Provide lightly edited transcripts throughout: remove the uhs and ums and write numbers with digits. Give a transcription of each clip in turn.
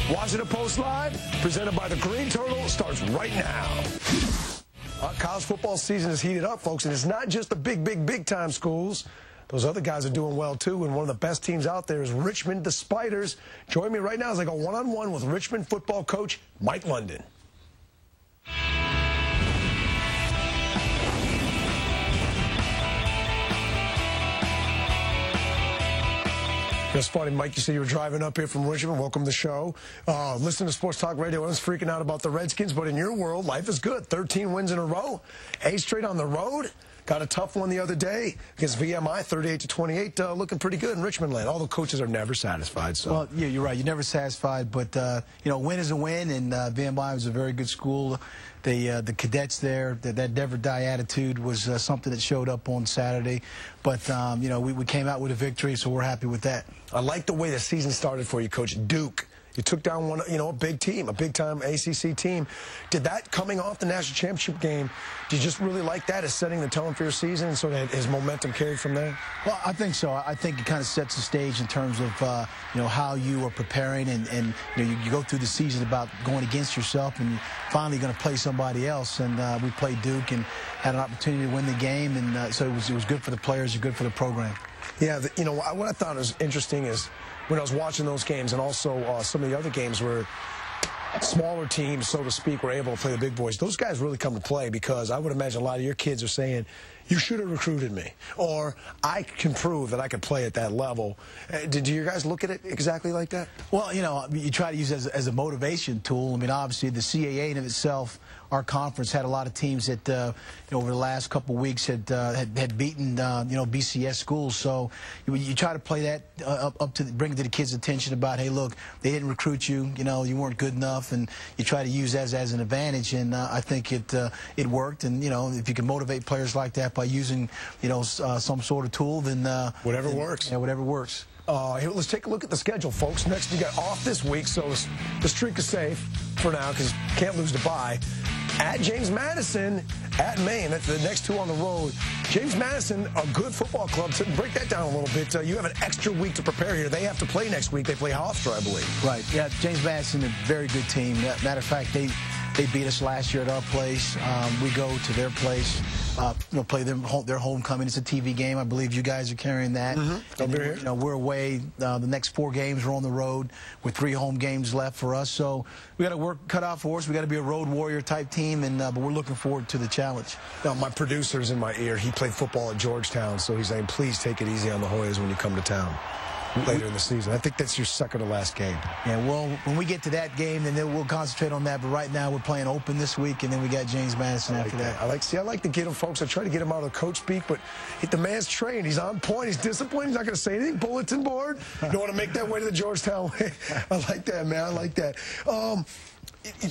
Washington Post Live, presented by the Green Turtle, starts right now. College football season is heated up, folks, and it's not just the big time schools. Those other guys are doing well, too, and one of the best teams out there is Richmond, the Spiders. Join me right now as I go one-on-one with Richmond football coach Mike London. It's funny, Mike, you said you were driving up here from Richmond. Welcome to the show. Listen to Sports Talk Radio. I was freaking out about the Redskins, but in your world, life is good. 13 wins in a row. 8 straight on the road. Got a tough one the other day against VMI, 38-28, looking pretty good in Richmond land. All the coaches are never satisfied. So. Well, yeah, you're right. You're never satisfied, but, you know, win is a win, and VMI was a very good school. The cadets there, that never die attitude was something that showed up on Saturday. But, you know, we came out with a victory, so we're happy with that. I like the way the season started for you, Coach. Duke. You took down one, you know, a big team, a big-time ACC team. Did that, coming off the national championship game, do you just really like that as setting the tone for your season and sort of his momentum carried from there? Well, I think so. I think it kind of sets the stage in terms of, you know, how you are preparing and you know, you go through the season about going against yourself and you're finally going to play somebody else. And we played Duke and had an opportunity to win the game, and so it was good for the players and good for the program. Yeah, you know, what I thought was interesting is when I was watching those games, and also some of the other games where smaller teams, so to speak, were able to play the big boys, those guys really come to play, because I would imagine a lot of your kids are saying, you should have recruited me, or I can prove that I could play at that level. Did you guys look at it exactly like that? Well, you know, you try to use it as a motivation tool. I mean, obviously, the CAA in of itself, our conference had a lot of teams that, you know, over the last couple of weeks had beaten, you know, BCS schools. So you try to play that up to bring it to the kids' attention about, hey, look, they didn't recruit you, you know, you weren't good enough, and you try to use that as an advantage. And I think it worked. And you know, if you can motivate players like that by using, you know, some sort of tool, then whatever works. Yeah, whatever works. Here, let's take a look at the schedule, folks. Next, you got off this week, so the streak is safe for now because can't lose the bye. At James Madison, at Maine. That's the next two on the road. James Madison, a good football club. So break that down a little bit. You have an extra week to prepare here. They have to play next week. They play Hofstra, I believe. Right. Yeah, James Madison, a very good team. Matter of fact, they beat us last year at our place. We go to their place, you know, play their homecoming. It's a TV game. I believe you guys are carrying that. And then, you know, we're away. The next 4 games we're on the road with 3 home games left for us. So we got to work cut out for us. We got to be a road warrior type team, and but we're looking forward to the challenge. Now, my producer's in my ear. He played football at Georgetown, so he's saying, please take it easy on the Hoyas when you come to town later in the season. I think that's your second to last game. Yeah, well, when we get to that game, then we'll concentrate on that. But right now, we're playing open this week, and then we got James Madison after that. I like to get him, folks. I try to get him out of the coach speak, but the man's trained. He's on point. He's disciplined. He's not going to say anything. Bulletin board. You don't want to make that way to the Georgetown way. I like that, man. I like that.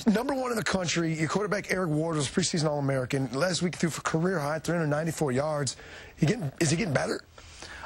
Number 1 in the country, your quarterback Eric Ward was preseason All-American. Last week threw for career high, 394 yards. Is he getting better?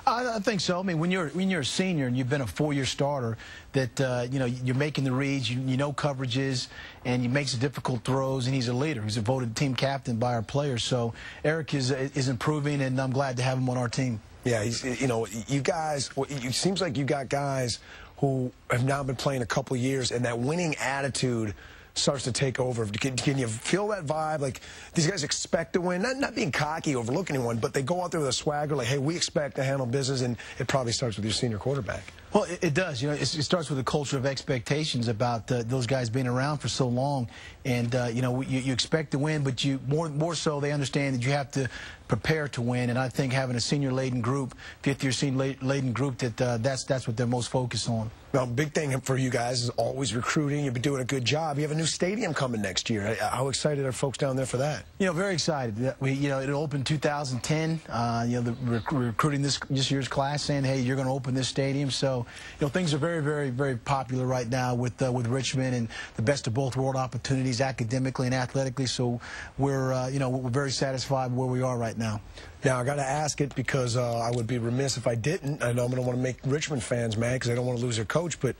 I think so. I mean, when you're a senior and you've been a 4-year starter, that you know, you're making the reads, you know coverages, and he makes difficult throws, and he's a leader. He's a voted team captain by our players. So Eric is improving, and I'm glad to have him on our team. Yeah, you know, you guys. It seems like you got guys who have now been playing a couple of years, and that winning attitude starts to take over. Can you feel that vibe? Like, these guys expect to win, not being cocky, overlook anyone, but they go out there with a swagger, like, hey, we expect to handle business, and it probably starts with your senior quarterback. Well, it does. You know, it starts with a culture of expectations about those guys being around for so long, and you know, you expect to win, but more so they understand that you have to prepare to win. And I think having a senior-laden group, 5th-year senior-laden group, that's what they're most focused on. Well, big thing for you guys is always recruiting. You've been doing a good job. You have a new stadium coming next year. How excited are folks down there for that? You know, very excited. You know, it'll open 2010. You know, we're recruiting this year's class, saying, hey, you're going to open this stadium. So, you know, things are very popular right now with Richmond, and the best of both world opportunities, academically and athletically. So we're you know, we're very satisfied where we are right now. Now, I got to ask it because I would be remiss if I didn't. I know I'm going to want to make Richmond fans mad because I don't want to lose their coach, but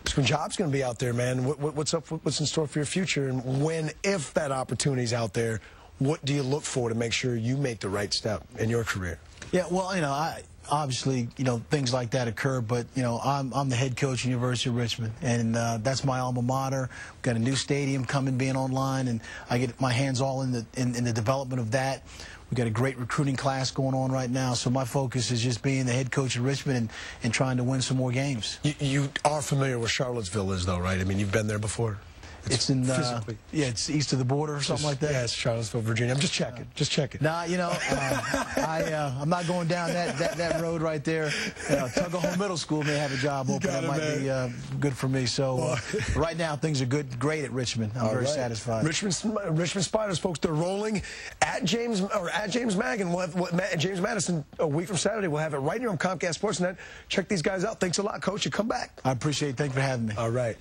Job's going to be out there, man. What's up? What's in store for your future? And if that opportunity's out there, what do you look for to make sure you make the right step in your career? Yeah, well, you know, obviously, things like that occur, but, I'm the head coach at the University of Richmond, and that's my alma mater. We've got a new stadium coming, being online, and I get my hands all in the development of that. We've got a great recruiting class going on right now, so my focus is just being the head coach at Richmond and trying to win some more games. You are familiar where Charlottesville is, though, right? I mean, you've been there before. It's in it's east of the border or something like that. Yeah, it's Charlottesville, Virginia. I'm just checking. Just checking. Nah, I'm not going down that road right there. Tuggahome Middle School may have a job open that might be good for me. So right now things are great at Richmond. I'm very satisfied. Richmond Spiders, folks, they're rolling at James Mag, and we'll have James Madison a week from Saturday. We'll have it right here on Comcast Sportsnet. Check these guys out. Thanks a lot, Coach. You come back. I appreciate it. Thanks for having me. All right.